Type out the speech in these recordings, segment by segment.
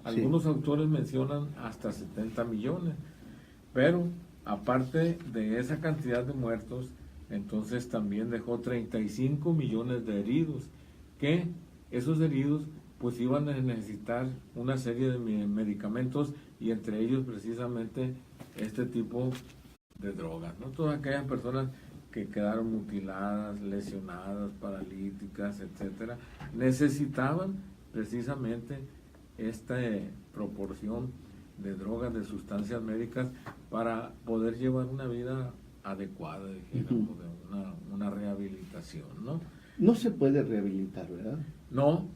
Algunos autores mencionan hasta 70 millones, pero aparte de esa cantidad de muertos, entonces también dejó 35 millones de heridos, que esos heridos pues iban a necesitar una serie de medicamentos y entre ellos precisamente este tipo de drogas, ¿no? Todas aquellas personas que quedaron mutiladas, lesionadas, paralíticas, etcétera, necesitaban precisamente esta proporción de drogas, de sustancias médicas para poder llevar una vida adecuada, dijéramos, de una rehabilitación, ¿no? No se puede rehabilitar, ¿verdad? No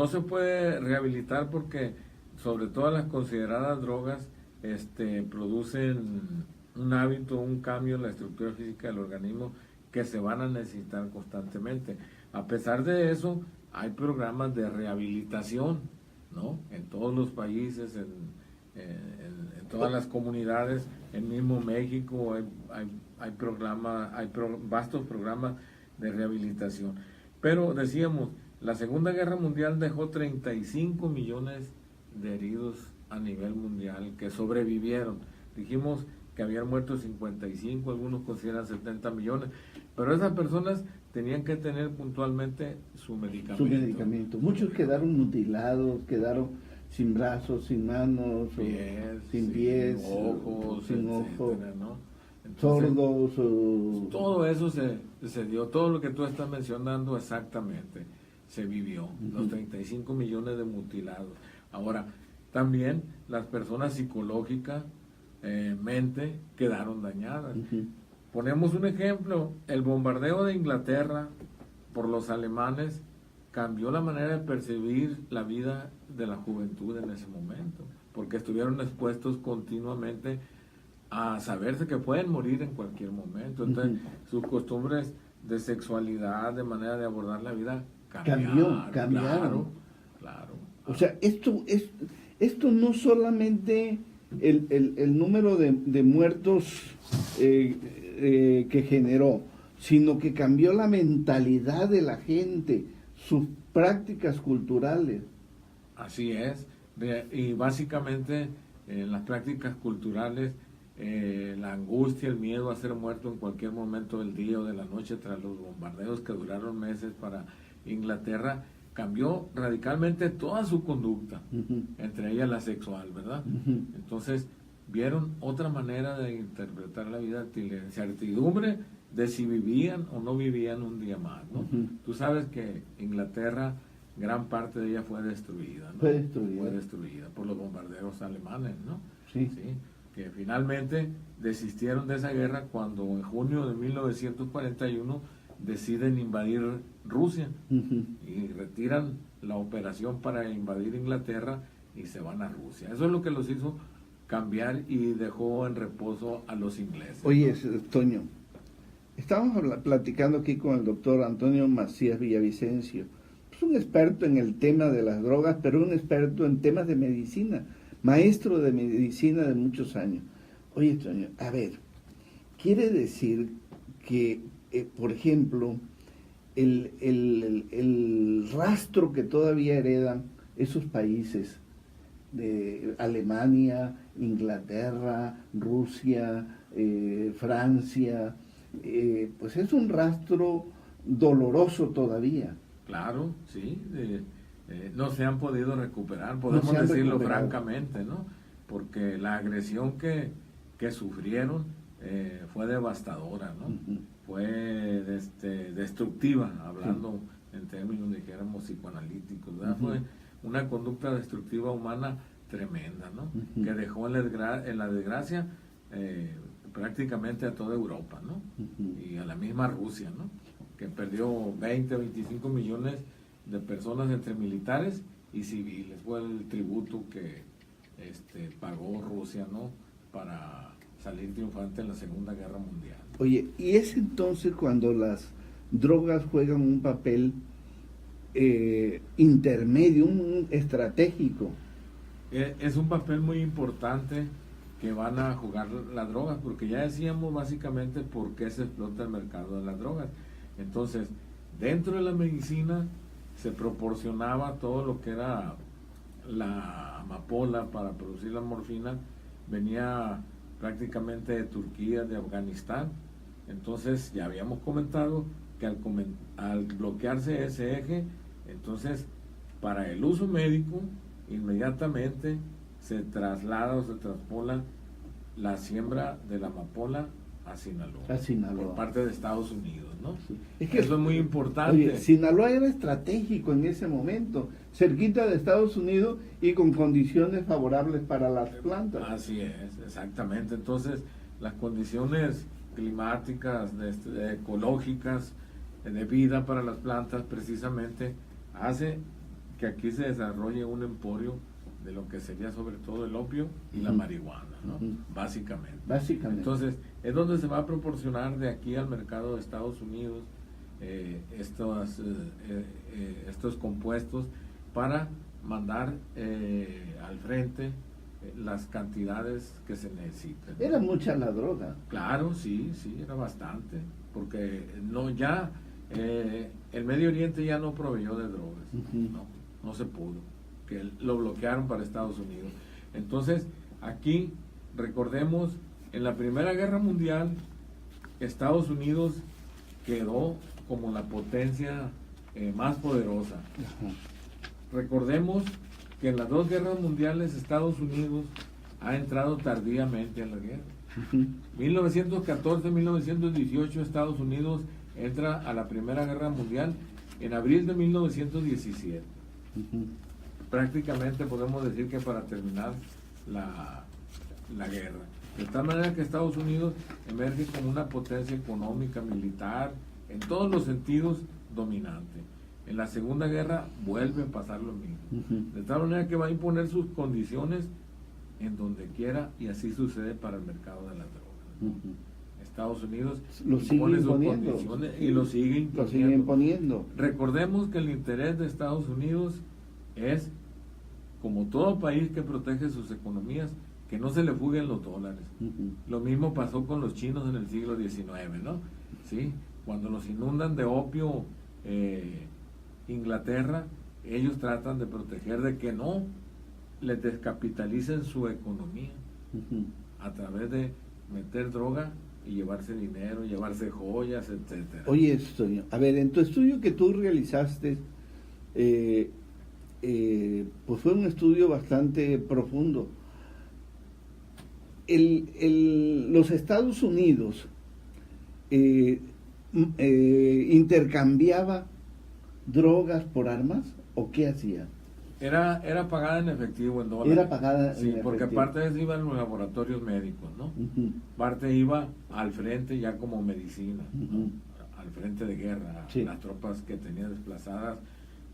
se puede rehabilitar porque sobre todo las consideradas drogas producen un hábito, un cambio en la estructura física del organismo que se van a necesitar constantemente. A pesar de eso, hay programas de rehabilitación, ¿no? En todos los países, en todas las comunidades, en mismo México hay vastos programas de rehabilitación. Pero decíamos, la Segunda Guerra Mundial dejó 35 millones de heridos a nivel mundial que sobrevivieron. Dijimos que habían muerto 55, algunos consideran 70 millones, pero esas personas tenían que tener puntualmente su medicamento. Muchos quedaron mutilados, quedaron sin brazos, sin manos, sin pies, sin ojos, ¿no? Entonces, sordos. Todo eso se dio, todo lo que tú estás mencionando exactamente se vivió, los 35 millones de mutilados. Ahora, también las personas psicológicas, mente, quedaron dañadas. Ponemos un ejemplo, el bombardeo de Inglaterra por los alemanes cambió la manera de percibir la vida de la juventud en ese momento, porque estuvieron expuestos continuamente a saberse que pueden morir en cualquier momento. Entonces, sus costumbres de sexualidad, de manera de abordar la vida, cambiaron. Claro. O sea, esto no solamente el número de muertos que generó, sino que cambió la mentalidad de la gente, sus prácticas culturales. Así es, y básicamente en las prácticas culturales, la angustia, el miedo a ser muerto en cualquier momento del día o de la noche tras los bombardeos que duraron meses para Inglaterra, cambió radicalmente toda su conducta, entre ellas la sexual, ¿verdad? Entonces, vieron otra manera de interpretar la vida, incertidumbre de si vivían o no vivían un día más, ¿no? Tú sabes que Inglaterra, gran parte de ella fue destruida, ¿no? Fue destruida por los bombardeos alemanes, ¿no? Sí. Que finalmente desistieron de esa guerra cuando en junio de 1941 deciden invadir Rusia y retiran la operación para invadir Inglaterra y se van a Rusia. Eso es lo que los hizo cambiar y dejó en reposo a los ingleses. Oye, Toño, estamos platicando aquí con el doctor Antonio Macías Villavicencio. Es un experto en el tema de las drogas, pero un experto en temas de medicina, maestro de medicina de muchos años. Oye, Toño, a ver, quiere decir que, por ejemplo, el rastro que todavía heredan esos países de Alemania, Inglaterra, Rusia, Francia, pues es un rastro doloroso todavía. Claro, sí, no se han podido recuperar, podemos decirlo francamente, ¿no? Porque la agresión que sufrieron fue devastadora, ¿no? Fue destructiva, hablando en términos, dijéramos, psicoanalíticos, ¿verdad? Fue una conducta destructiva humana tremenda, ¿no? Que dejó en la desgracia prácticamente a toda Europa, ¿no? Y a la misma Rusia, ¿no? Que perdió 20, 25 millones de personas entre militares y civiles. Fue el tributo que pagó Rusia, ¿no? Para salir triunfante en la Segunda Guerra Mundial. Oye, y es entonces cuando las drogas juegan un papel intermedio, un estratégico. Es un papel muy importante que van a jugar las drogas, porque ya decíamos básicamente por qué se explota el mercado de las drogas. Entonces, dentro de la medicina se proporcionaba todo lo que era la amapola para producir la morfina venía prácticamente de Turquía, de Afganistán. Entonces ya habíamos comentado que al bloquearse ese eje, entonces para el uso médico inmediatamente se traslada o se traspola la siembra de la amapola a Sinaloa, por parte de Estados Unidos, ¿no? Sí. Es que eso es muy importante. Oye, Sinaloa era estratégico en ese momento, cerquita de Estados Unidos y con condiciones favorables para las plantas. Así es, exactamente. Entonces, las condiciones climáticas, ecológicas, de vida para las plantas, precisamente hace que aquí se desarrolle un emporio de lo que sería sobre todo el opio y la marihuana, ¿no? Básicamente. Entonces, es donde se va a proporcionar de aquí al mercado de Estados Unidos estos compuestos para mandar al frente las cantidades que se necesitan. Era mucha la droga. Claro, sí, era bastante, porque el Medio Oriente ya no proveyó de drogas, no se pudo, que lo bloquearon para Estados Unidos. Entonces, aquí, recordemos, en la Primera Guerra Mundial, Estados Unidos quedó como la potencia más poderosa. Recordemos que en las dos guerras mundiales Estados Unidos ha entrado tardíamente en la guerra. 1914-1918 Estados Unidos entra a la Primera Guerra Mundial en abril de 1917. Prácticamente podemos decir que para terminar la guerra. De tal manera que Estados Unidos emerge como una potencia económica, militar, en todos los sentidos dominante. En la Segunda Guerra vuelve a pasar lo mismo. De tal manera que va a imponer sus condiciones en donde quiera, y así sucede para el mercado de las drogas. Estados Unidos impone sus condiciones y lo sigue imponiendo. Recordemos que el interés de Estados Unidos es, como todo país que protege sus economías, que no se le fuguen los dólares. Lo mismo pasó con los chinos en el siglo XIX, ¿no? ¿Sí? Cuando los inundan de opio Inglaterra, ellos tratan de proteger de que no les descapitalicen su economía a través de meter droga y llevarse dinero, llevarse joyas, etcétera. Oye, a ver, en tu estudio que tú realizaste, pues fue un estudio bastante profundo. Los Estados Unidos intercambiaba drogas por armas, ¿o qué hacía? Era pagada en efectivo, en dólares. Era pagada en efectivo. Porque parte de eso iba a los laboratorios médicos, ¿no? Parte iba al frente ya como medicina, ¿no? Al frente de guerra, las tropas que tenían desplazadas,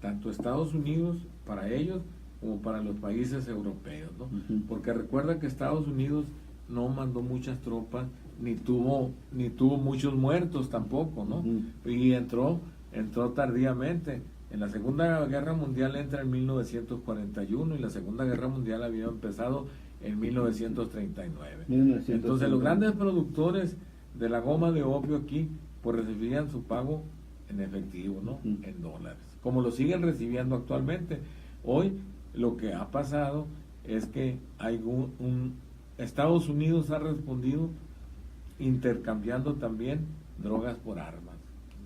tanto Estados Unidos para ellos como para los países europeos, ¿no? Porque recuerda que Estados Unidos no mandó muchas tropas, ni tuvo muchos muertos tampoco, ¿no? Y entró tardíamente. En la Segunda Guerra Mundial entra en 1941 y la Segunda Guerra Mundial había empezado en 1939. Entonces los grandes productores de la goma de opio aquí pues recibían su pago en efectivo, ¿no? En dólares, como lo siguen recibiendo actualmente. Hoy lo que ha pasado es que hay Estados Unidos ha respondido intercambiando también drogas por armas,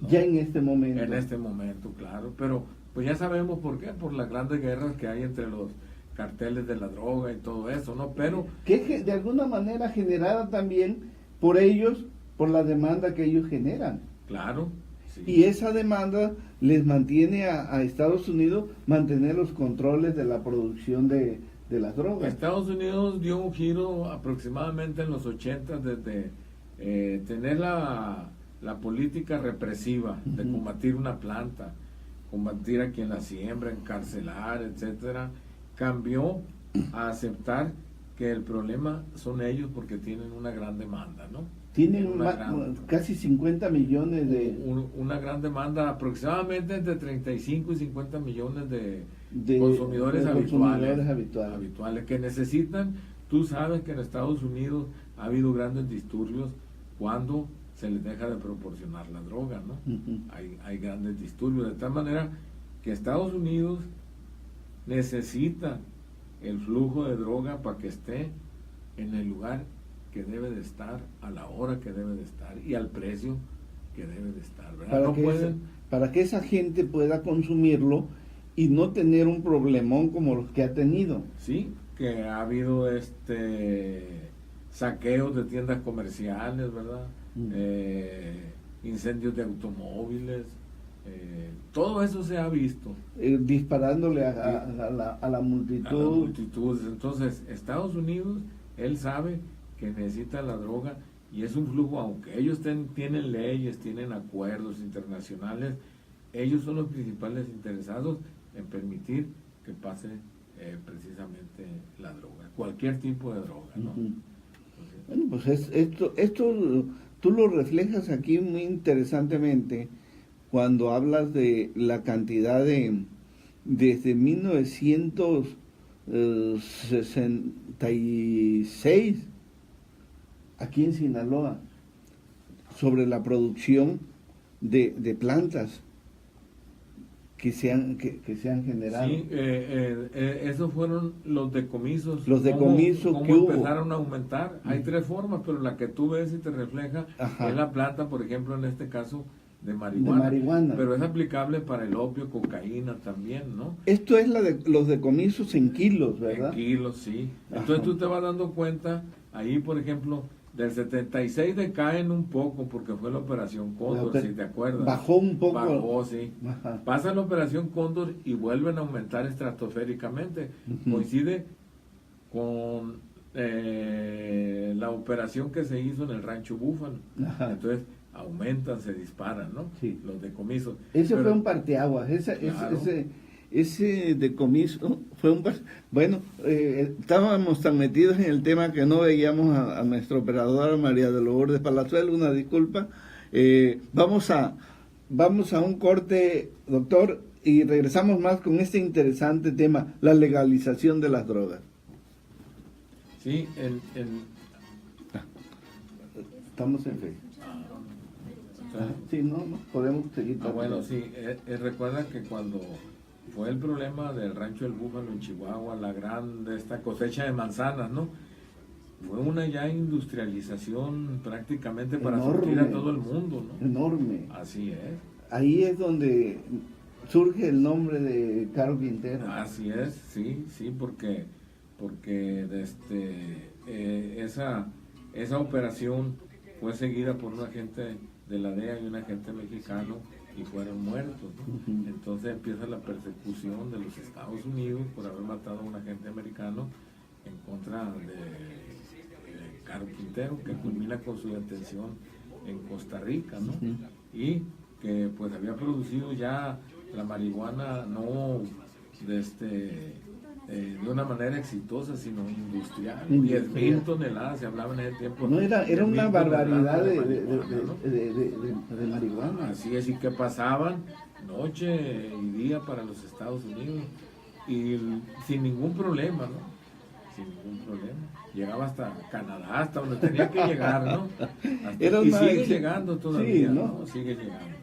¿no? Ya en este momento. En este momento, claro, pero pues ya sabemos por qué, por las grandes guerras que hay entre los carteles de la droga y todo eso, ¿no? Pero que de alguna manera generada también por ellos, por la demanda que ellos generan. Claro. Sí. Y esa demanda les mantiene a Estados Unidos mantener los controles de la producción de las drogas. Estados Unidos dio un giro aproximadamente en los 80 desde tener la política represiva de combatir una planta, combatir a quien la siembra, encarcelar, etcétera, cambió a aceptar que el problema son ellos porque tienen una gran demanda, ¿no? Tienen casi 50 millones de... Una gran demanda, aproximadamente entre 35 y 50 millones de consumidores habituales que necesitan. Tú sabes que en Estados Unidos ha habido grandes disturbios cuando se les deja de proporcionar la droga, ¿no? Hay grandes disturbios, de tal manera que Estados Unidos necesita el flujo de droga para que esté en el lugar que debe de estar, a la hora que debe de estar y al precio que debe de estar, ¿verdad? Para que esa gente pueda consumirlo y no tener un problemón como los que ha tenido. Sí, que ha habido saqueos de tiendas comerciales, ¿verdad? Incendios de automóviles, todo eso se ha visto. Disparándole a la multitud. A las multitudes. Entonces, Estados Unidos, él sabe que necesita la droga y es un flujo, aunque ellos tienen leyes, tienen acuerdos internacionales, ellos son los principales interesados en permitir que pase precisamente la droga, cualquier tipo de droga, ¿no? Bueno, pues esto tú lo reflejas aquí muy interesantemente cuando hablas de la cantidad desde 1966 aquí en Sinaloa sobre la producción de plantas que se han generado. Sí, esos fueron los decomisos. Los decomisos ¿Cómo que hubo? Empezaron a aumentar. Hay tres formas, pero la que tú ves y te refleja es la planta, por ejemplo, en este caso, de marihuana. Pero es aplicable para el opio, cocaína también, ¿no? Esto es los decomisos en kilos, ¿verdad? En kilos, sí. Entonces tú te vas dando cuenta, ahí, por ejemplo, del 76 decaen un poco porque fue la Operación Cóndor, si te acuerdas. Bajó un poco. Bajó, sí. Ajá. Pasa la Operación Cóndor y vuelven a aumentar estratosféricamente. Coincide con la operación que se hizo en el Rancho Búfalo. Ajá. Entonces aumentan, se disparan, ¿no? Sí. Los decomisos. Ese fue un parteaguas. Ese decomiso fue bueno, estábamos tan metidos en el tema que no veíamos a nuestra operadora María de Lourdes Palazuelo, una disculpa. Vamos a un corte, doctor, y regresamos más con este interesante tema, la legalización de las drogas. Sí, estamos en fe. Sí, no, podemos seguir. Bueno, sí, recuerda que cuando fue el problema del Rancho del Búfalo en Chihuahua, esta cosecha de manzanas, ¿no? Fue una ya industrialización prácticamente para surtir a todo el mundo, ¿no? Enorme. Así es. Ahí es donde surge el nombre de Caro Quintero. Así es, sí, porque esa operación fue seguida por un agente de la DEA y un agente mexicano y fueron muertos, ¿no? Entonces empieza la persecución de los Estados Unidos por haber matado a un agente americano en contra de Caro Quintero, que culmina con su detención en Costa Rica, ¿no? Y que pues había producido ya la marihuana no de una manera exitosa, sino industrial. 10,000 toneladas se hablaba en ese tiempo. No, era una barbaridad de marihuana. Así es, y que pasaban noche y día para los Estados Unidos y sin ningún problema, ¿no? Sin ningún problema. Llegaba hasta Canadá, hasta donde tenía que llegar, ¿no? Y sigue llegando todavía, sí, ¿no? Sigue llegando.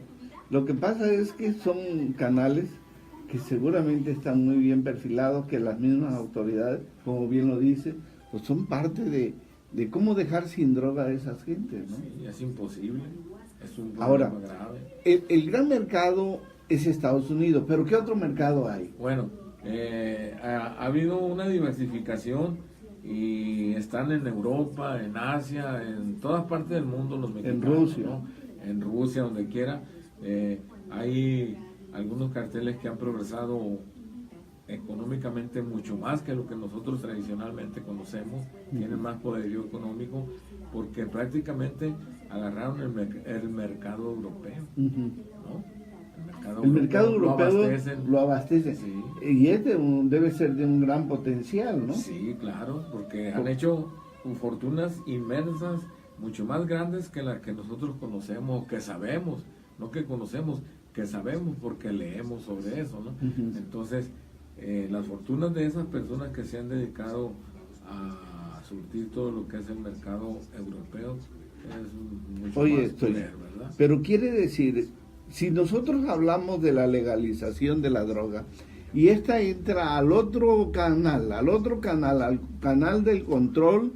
Lo que pasa es que son canales que seguramente están muy bien perfilados, que las mismas autoridades, como bien lo dice, pues son parte de cómo dejar sin droga a esas gentes, ¿no? Sí, es imposible, es un problema ahora, grave. El gran mercado es Estados Unidos, pero ¿qué otro mercado hay? Bueno, ha habido una diversificación y están en Europa, en Asia, en todas partes del mundo los mexicanos. En Rusia. ¿no? En Rusia, donde quiera. Hay algunos carteles que han progresado económicamente mucho más que lo que nosotros tradicionalmente conocemos, tienen más poderío económico porque prácticamente agarraron el mercado europeo, ¿no? El mercado europeo lo abastecen. Sí. Y debe ser de un gran potencial, ¿no? Sí, claro, porque han hecho fortunas inmensas, mucho más grandes que las que nosotros conocemos, que sabemos, no que conocemos, que sabemos porque leemos sobre eso, ¿no? Entonces, las fortunas de esas personas que se han dedicado a surtir todo lo que es el mercado europeo es mucho más poder, ¿verdad? Pero quiere decir, si nosotros hablamos de la legalización de la droga, y esta entra al otro canal, al canal del control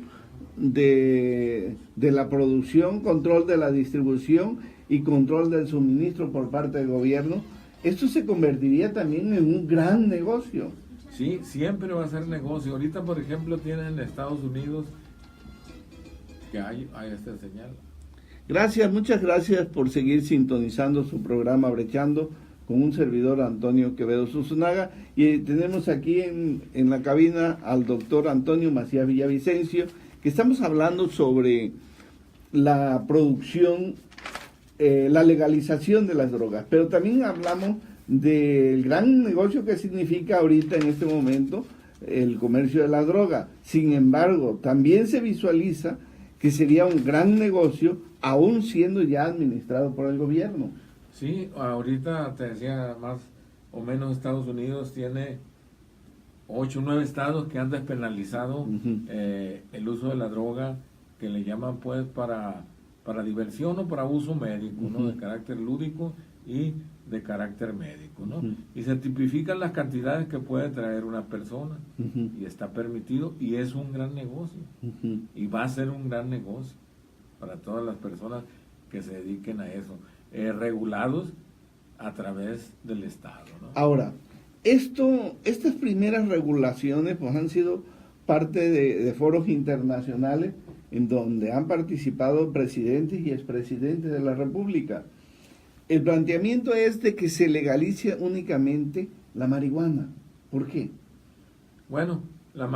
de la producción, control de la distribución y control del suministro por parte del gobierno. Esto se convertiría también en un gran negocio. Sí, siempre va a ser negocio. Ahorita, por ejemplo, tienen en Estados Unidos que hay esta señal. Gracias, muchas gracias por seguir sintonizando su programa Brechando con un servidor, Antonio Quevedo Zunzunagua, y tenemos aquí en la cabina al doctor Antonio Macías Villavicencio, que estamos hablando sobre la producción, la legalización de las drogas, pero también hablamos del gran negocio que significa ahorita en este momento el comercio de la droga. Sin embargo, también se visualiza que sería un gran negocio, aún siendo ya administrado por el gobierno. Sí, ahorita te decía, más o menos Estados Unidos tiene 8 o 9 estados que han despenalizado el uso de la droga, que le llaman pues para diversión o para uso médico, ¿no? De carácter lúdico y de carácter médico, ¿no? Y se tipifican las cantidades que puede traer una persona, y está permitido, y es un gran negocio, y va a ser un gran negocio para todas las personas que se dediquen a eso, regulados a través del Estado, ¿no? Ahora, estas primeras regulaciones pues han sido parte de foros internacionales en donde han participado presidentes y expresidentes de la República. El planteamiento es de que se legalice únicamente la marihuana. ¿Por qué? Bueno, la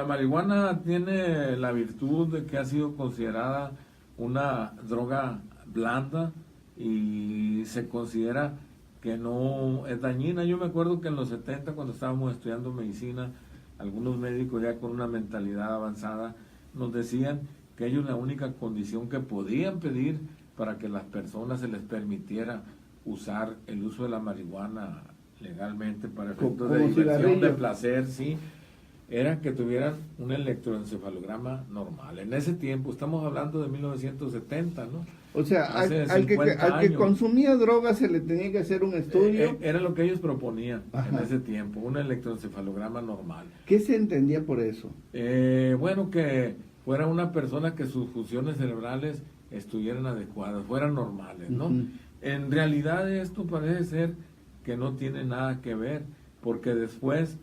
marihuana tiene la virtud de que ha sido considerada una droga blanda y se considera que no es dañina. Yo me acuerdo que en los 70, cuando estábamos estudiando medicina, algunos médicos ya con una mentalidad avanzada nos decían que ellos la única condición que podían pedir para que las personas se les permitiera usar el uso de la marihuana legalmente para efectos de diversión, de placer, sí, era que tuvieran un electroencefalograma normal. En ese tiempo, estamos hablando de 1970, ¿no? O sea, al que consumía drogas se le tenía que hacer un estudio. Era lo que ellos proponían en ese tiempo, un electroencefalograma normal. ¿Qué se entendía por eso? Bueno, que fuera una persona que sus funciones cerebrales estuvieran adecuadas, fueran normales, ¿no? En realidad esto parece ser que no tiene nada que ver, porque después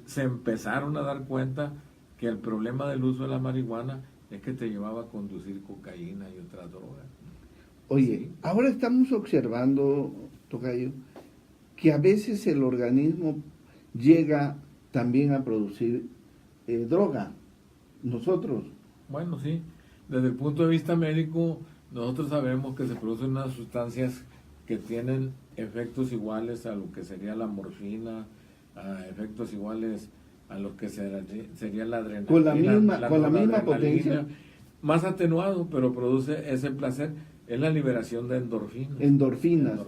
se empezaron a dar cuenta que el problema del uso de la marihuana es que te llevaba a conducir cocaína y otras drogas. Oye, Sí. Ahora estamos observando, tocayo, que a veces el organismo llega también a producir droga. Nosotros. Bueno, sí. Desde el punto de vista médico, nosotros sabemos que se producen unas sustancias que tienen efectos iguales a lo que sería la morfina, a efectos iguales a lo que sería la adrenalina. Con la misma potencia. Más atenuado, pero produce ese placer. Es la liberación de endorfinas. Endorfinas.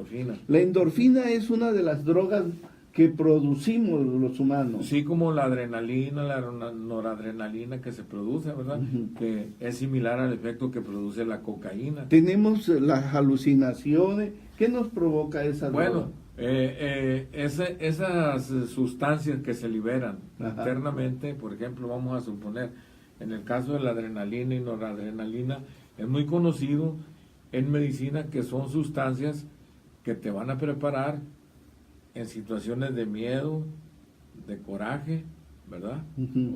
La endorfina es una de las drogas que producimos los humanos. Sí, como la adrenalina, la noradrenalina que se produce, ¿verdad? Que es similar al efecto que produce la cocaína. Tenemos las alucinaciones. ¿Qué nos provoca esa droga? Bueno, esas sustancias que se liberan internamente, por ejemplo, vamos a suponer, en el caso de la adrenalina y noradrenalina, es muy conocido en medicina que son sustancias que te van a preparar en situaciones de miedo, de coraje, ¿verdad?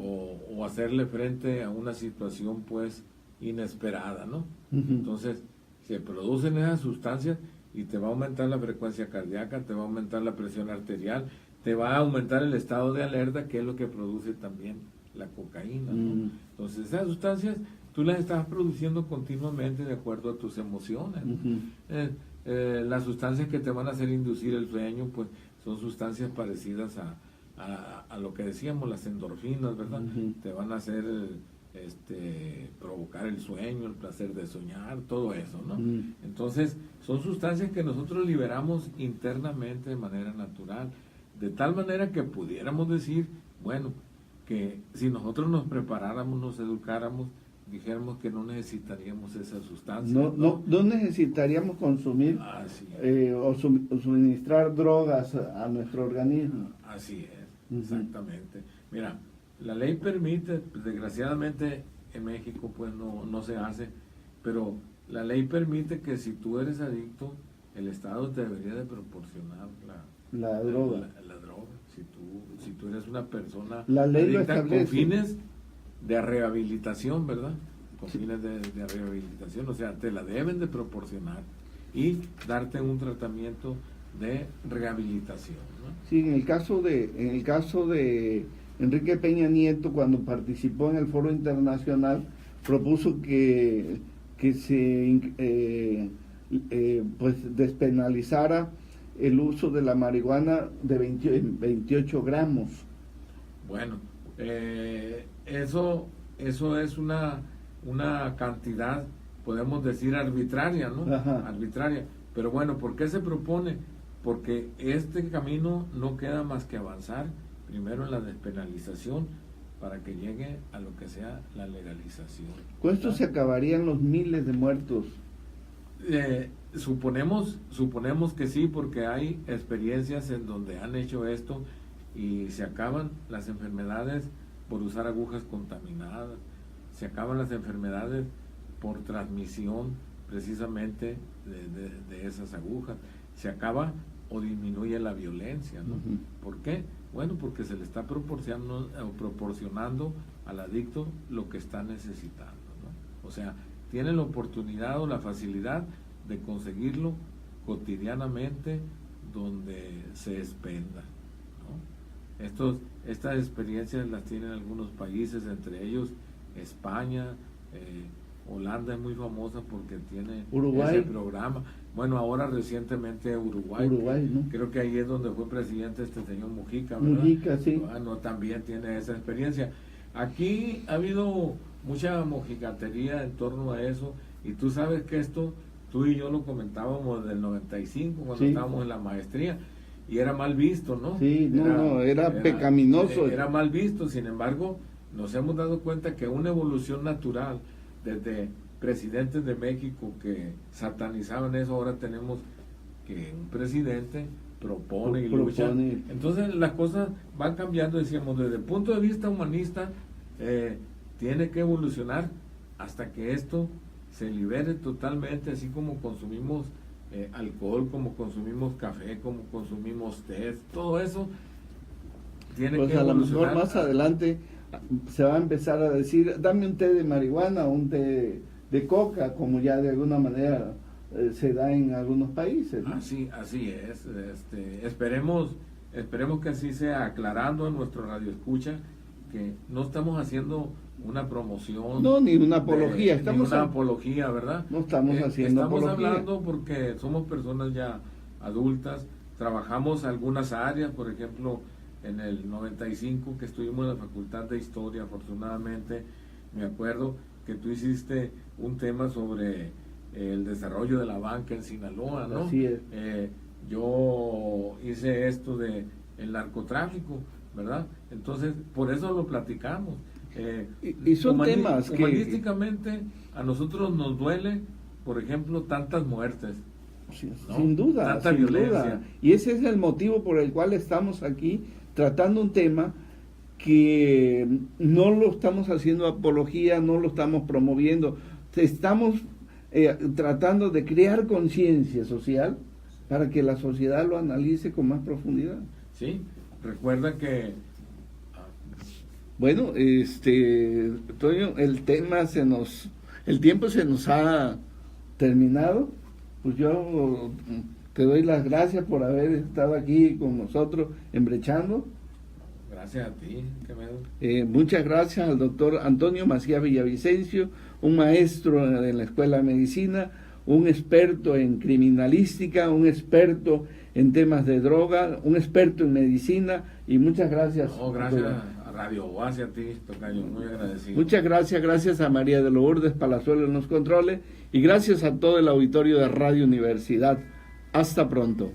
O hacerle frente a una situación pues inesperada, ¿no? Entonces, se producen esas sustancias y te va a aumentar la frecuencia cardíaca, te va a aumentar la presión arterial, te va a aumentar el estado de alerta, que es lo que produce también la cocaína, ¿no? Entonces, esas sustancias tú las estás produciendo continuamente de acuerdo a tus emociones. Las sustancias que te van a hacer inducir el sueño, pues son sustancias parecidas a lo que decíamos, las endorfinas, ¿verdad? Te van a hacer provocar el sueño, el placer de soñar, todo eso, ¿no? Entonces, son sustancias que nosotros liberamos internamente de manera natural, de tal manera que pudiéramos decir, bueno, que si nosotros nos preparáramos, nos educáramos, dijéramos que no necesitaríamos esa sustancia. No necesitaríamos consumir o suministrar drogas a nuestro organismo. Así es, exactamente. Mira, la ley permite, pues, desgraciadamente en México pues no se hace, pero la ley permite que si tú eres adicto, el Estado te debería de proporcionar la droga. La droga. Si tú eres una persona la ley lo adicta establece. con fines de rehabilitación, ¿verdad? Con fines de rehabilitación, o sea, te la deben de proporcionar y darte un tratamiento de rehabilitación, ¿no? Sí, en el caso de Enrique Peña Nieto, cuando participó en el Foro Internacional, propuso que se pues despenalizara el uso de la marihuana de 28 gramos. Bueno, eso es una cantidad, podemos decir, arbitraria, ¿no? Ajá. Arbitraria. Pero bueno, ¿por qué se propone? Porque este camino no queda más que avanzar primero en la despenalización para que llegue a lo que sea la legalización. Con esto se acabarían los miles de muertos. Suponemos que sí, porque hay experiencias en donde han hecho esto y se acaban las enfermedades por usar agujas contaminadas, se acaban las enfermedades por transmisión precisamente de esas agujas, se acaba o disminuye la violencia, ¿no? Uh-huh. ¿Por qué? Bueno, porque se le está proporcionando al adicto lo que está necesitando, ¿no? O sea, tiene la oportunidad o la facilidad de conseguirlo cotidianamente donde se expenda, ¿no? Estas experiencias las tienen algunos países, entre ellos España, Holanda es muy famosa porque tiene Uruguay. ese programa. Bueno, ahora recientemente Uruguay, ¿no? Creo que ahí es donde fue presidente este señor Mujica, ¿verdad? Mujica, sí. Bueno, también tiene esa experiencia. Aquí ha habido mucha mojigatería en torno a eso, y tú sabes que esto, tú y yo lo comentábamos desde el 95, cuando estábamos en la maestría, y era mal visto, ¿no? Sí, era pecaminoso. Era mal visto, sin embargo, nos hemos dado cuenta que una evolución natural, desde presidentes de México que satanizaban eso, ahora tenemos que un presidente propone y lucha. Entonces las cosas van cambiando, decíamos, desde el punto de vista humanista, tiene que evolucionar hasta que esto se libere totalmente, así como consumimos alcohol, como consumimos café, como consumimos té, todo eso tiene que evolucionar. A lo mejor más adelante se va a empezar a decir, dame un té de marihuana o un té de coca, como ya de alguna manera se da en algunos países, ¿no? Así es. Esperemos que así sea, aclarando en nuestro radio escucha que no estamos haciendo una promoción, ni una apología, apología, ¿verdad? No estamos haciendo apología. Estamos apología. hablando porque somos personas ya adultas, trabajamos algunas áreas, por ejemplo, en el 95 que estuvimos en la Facultad de Historia, afortunadamente, me acuerdo que tú hiciste un tema sobre el desarrollo de la banca en Sinaloa, ¿no? Así es. Yo hice esto de el narcotráfico, ¿verdad? Entonces, por eso lo platicamos. Y son temas que humanísticamente a nosotros nos duele, por ejemplo, tantas muertes. ¿no? Sin duda, tanta sin violencia. duda. Y ese es el motivo por el cual estamos aquí tratando un tema que no lo estamos haciendo apología, no lo estamos promoviendo, estamos tratando de crear conciencia social para que la sociedad lo analice con más profundidad. Sí, recuerda que bueno, Toño, el tiempo se nos ha terminado. Pues yo te doy las gracias por haber estado aquí con nosotros en Brechando. Gracias a ti, muchas gracias al doctor Antonio Macías Villavicencio, un maestro de la Escuela de Medicina, un experto en criminalística, un experto en temas de droga, un experto en medicina, y muchas gracias. Gracias a Radio Oasis, a ti, tocayo, muy agradecido. Muchas gracias a María de Lourdes Palazuelo en los controles, y gracias a todo el auditorio de Radio Universidad. Hasta pronto.